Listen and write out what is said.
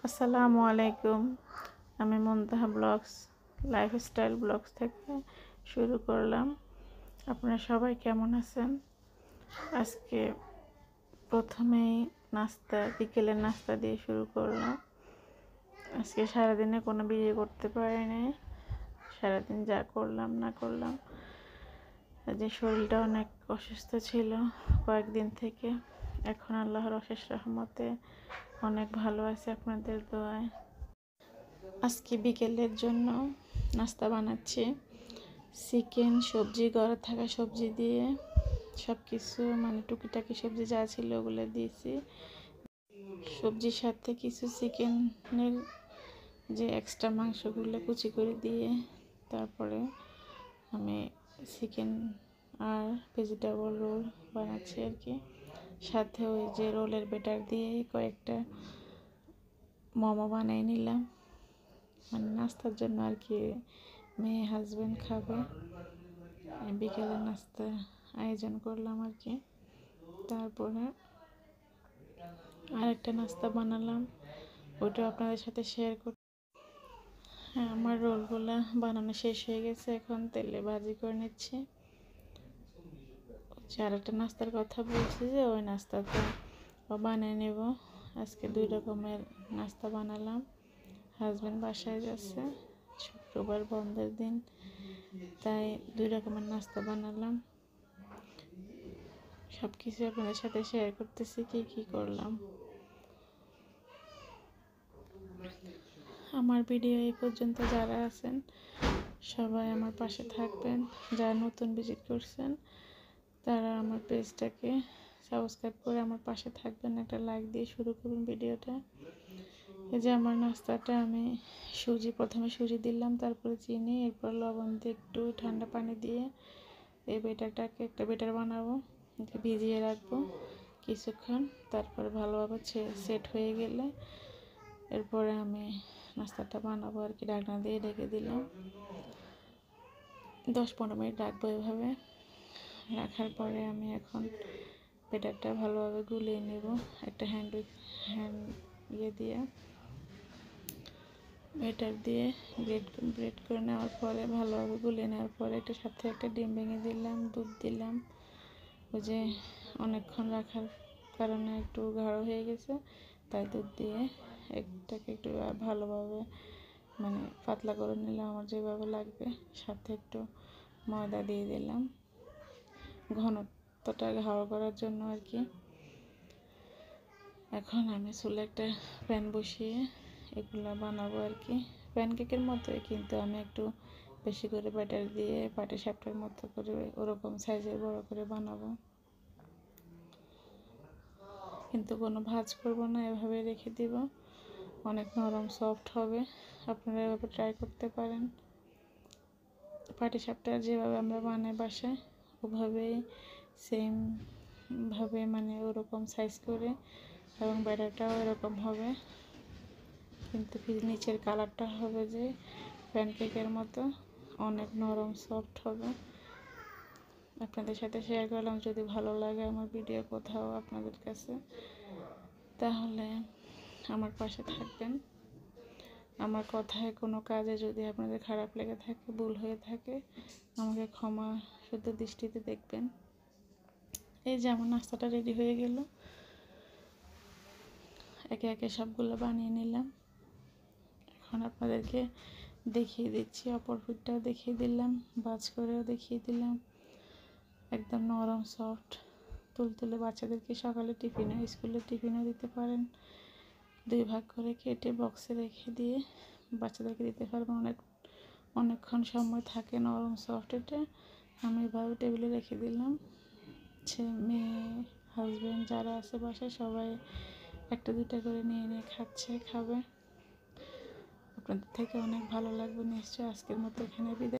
আসসালামু আলাইকুম। আমি মুনতাহা ব্লগস লাইফস্টাইল ব্লগস থেকে শুরু করলাম। আপনারা সবাই কেমন আছেন? আজকে প্রথমেই বিকেলের নাস্তা দিয়ে শুরু করলাম। আজকে সারাদিনে কোনো ভিডিও করতে পারিনি। সারাদিন যা করলাম না করলাম, যে শরীরটা অনেক অসুস্থ ছিল কয়েকদিন থেকে। এখন আল্লাহর অশেষ রহমতে অনেক ভালো আছে আপনাদের দোয়ায়। আজকে বিকেলের জন্য নাস্তা বানাচ্ছি। চিকেন, সবজি, ঘরে থাকা সবজি দিয়ে সব কিছু টুকিটাকি সবজি যা ছিল ওগুলো দিয়েছি। সবজির সাথে কিছু চিকেনের যে এক্সট্রা মাংসগুলো কুচি করে দিয়ে তারপরে আমি চিকেন আর ভেজিটেবল রোল বানাচ্ছি আর কি। সাথে ওই যে রোলের ব্যাটার দিয়ে কয়েকটা মোমো বানিয়ে নিলাম, নাস্তার জন্য আর কি। মেয়ে হাজব্যান্ড খাবে, বিকেলের নাস্তার আয়োজন করলাম আর কি। তারপরে আরেকটা নাস্তা বানালাম, ওইটাও আপনাদের সাথে শেয়ার কর। হ্যাঁ, আমার রোলগুলো বানানো শেষ হয়ে গেছে, এখন তেলে ভাজি করে নিচ্ছি। আরেকটা নাস্তার কথা বলছি যে ওই নাস্তাটা বানিয়ে নেব। আজকে 2 রকমের নাস্তা বানালাম। হাজব্যান্ড বাসায় যাচ্ছে, শুক্রবার বন্ধের দিন, তাই 2 রকমের নাস্তা বানালাম। সব কিছু আপনাদের সাথে শেয়ার করতেছি কি কি করলাম। আমার ভিডিও এই পর্যন্ত যারা আছেন সবাই আমার পাশে থাকবেন। যারা নতুন ভিজিট করছেন তারা আমার পেজটাকে সাবস্ক্রাইব করে আমার পাশে থাকবেন, একটা লাইক দিয়ে শুরু করুন ভিডিওটা। এই যে আমার নাস্তাটা আমি প্রথমে সুজি দিলাম, তারপরে চিনি, এরপর লবণ দিয়ে একটু ঠান্ডা পানি দিয়ে এই ব্যাটারটাকে একটা ব্যাটার বানাবো, ভিজিয়ে রাখবো কিছুক্ষণ। তারপরে ভালোভাবে সেট হয়ে গেলে এরপরে আমি নাস্তাটা বানাবো আর কি। ঢাকনা দিয়ে ঢেকে দিলাম, 10-15 মিনিট রাখবো। এভাবে রাখার পরে আমি এখন ব্যাটারটা ভালোভাবে গুলিয়ে নেব একটা হ্যান্ড দিয়ে ব্যাটার দিয়ে গ্রেট করে নেওয়ার পরে ভালোভাবে গুলিয়ে নেওয়ার পরে এটার সাথে একটা ডিম ভেঙে দিলাম, দুধ দিলাম। ওই যে অনেকক্ষণ রাখার কারণে একটু গাঢ় হয়ে গেছে, তাই দুধ দিয়ে এটাকে একটু ভালোভাবে পাতলা করে নিলাম আমার যেভাবে লাগবে। সাথে একটু ময়দা দিয়ে দিলাম ঘনত্বটা গাঢ় করার জন্য আর কি। এখন আমি চুলে একটা প্যান বসিয়ে এগুলা বানাবো আর কি। প্যানকেকের মতোই, কিন্তু আমি একটু বেশি করে ব্যাটার দিয়ে পাটিসাপটার মতো করে ওরকম সাইজের বড় করে বানাবো, কিন্তু কোনো ভাঁজ করব না, এভাবে রেখে দিব। অনেক নরম সফট হবে, আপনারা এভাবে ট্রাই করতে পারেন। পাটিসাপটা যেভাবে আমরা বানাই বাসায় ওভাবেই সেমভাবে ওরকম সাইজ করে, এবং ব্যাটারটাও এরকম হবে, কিন্তু নিচের কালারটা হবে যে প্যানকেকের মতো অনেক নরম সফট হবে। আপনাদের সাথে শেয়ার করলাম। যদি ভালো লাগে আমার ভিডিও কোথাও আপনাদের কাছে, তাহলে আমার পাশে থাকবেন। আমার কথায় কোনো কাজে যদি আপনাদের খারাপ লেগে থাকে, ভুল হয়ে থাকে, আমাকে ক্ষমা শুদ্ধ দৃষ্টিতে দেখবেন। এই যে আমার নাস্তাটা রেডি হয়ে গেল, একে একে সবগুলো বানিয়ে নিলাম। এখন আপনাদেরকে দেখিয়ে দিচ্ছি, অপর পিঠটাও দেখিয়ে দিলাম, ভাঁজ করেও দেখিয়ে দিলাম। একদম নরম সফট তুলতুলে। বাচ্চাদেরকে সকালে স্কুলের টিফিনও দিতে পারেন। 2 ভাগ করে কেটে বক্সে রেখে দিয়ে বাচ্চাদেরকে দিতে পারবেন। অনেকক্ষণ সময় থাকে নরম সফট। এটা আমি এভাবে টেবিলে রেখে দিলাম। মেয়ে, হাজব্যান্ড যারা আছে বাসায় সবাই 1-2টা করে নিয়ে খাবে। আপনাদের থেকে অনেক ভালো লাগবে নিশ্চয়ই। আজকের মতো এখানে বিদায়।